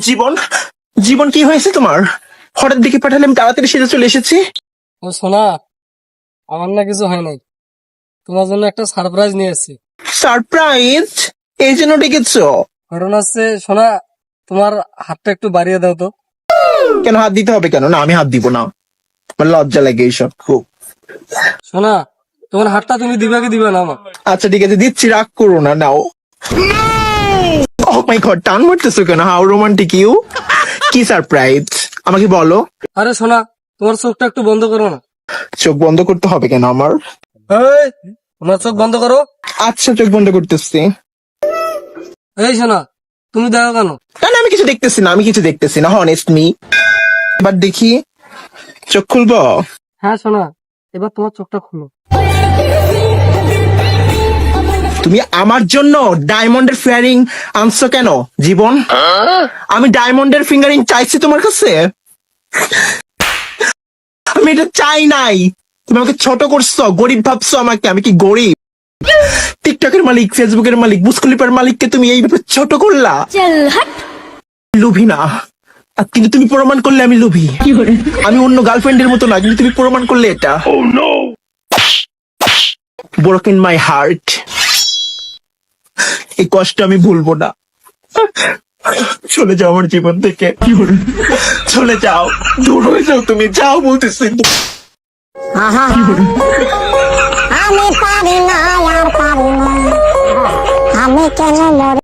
জীবন, জীবন কি হয়েছে তোমার? হঠাৎ দেখে পাঠালে আমি তাড়াতাড়ি সেজে চলে এসেছি। ও সোনা, আমার না কিছু হয় নাই, তোমার জন্য একটা সারপ্রাইজ নিয়ে এসেছি। সারপ্রাইজ? এই জন্য ডেকেছো? ঘটনা হচ্ছে সোনা, তোমার হাতটা একটু বাড়িয়ে দাও তো। কেন হাত দিতে হবে কেন? না আমি হাত দিব না, আমার লজ্জা লাগে এইসব খুব। সোনা, তোমার হাতটা তুমি দিবা কি দিবা না আমার? আচ্ছা ঠিক আছে, দিচ্ছি, রাগ করো না, নাও। ও মাই গড, টান মারতেছো কেন? How romantic you. কি সারপ্রাইজ আমাকে বলো। আরে সোনা, তোমার চোখটা একটু বন্ধ করো না। চোখ বন্ধ করতে হবে কেন আমার? এই, তোমার চোখ বন্ধ করো। আচ্ছা চোখ বন্ধ করতেছি। এই সোনা, তুমি দেখো কেন? না না, আমি কিছু দেখতেছি না, আমি কিছু দেখতেছি না, হনেস্ট মি। এবার দেখি, চোখ খুলবো? হ্যাঁ সোনা, এবার তোমার চোখটা খুলো। তুমি আমার জন্য ডায়মন্ডের ফিঙ্গারিং আনছো কেন জীবন? আমি ডায়মন্ডের ফিঙ্গারিং চাইছি তোমার কাছে? আমি এটা চাই নাই। তুমি আমাকে ছোট করছো, গরিব ভাবছো আমাকে। আমি কি গরিব? টিকটকের মালিক, ফেসবুকের মালিক, বুসকুলিপার মালিককে তুমি এইভাবে ছোট করলা? লোভী না, আর কিন্তু তুমি প্রমাণ করলে আমি লোভী। আমি অন্য গার্লফ্রেন্ডের মতো না, কিন্তু তুমি প্রমাণ করলে এটা। Broken my heart. এই কষ্ট আমি ভুলবো না। চলে যাও আমার জীবন থেকে, চলে যাও, দূর হয়ে যাও, তুমি যাও বলতেছি। আমি পারি না আর পারি না, আমি কেন মরি।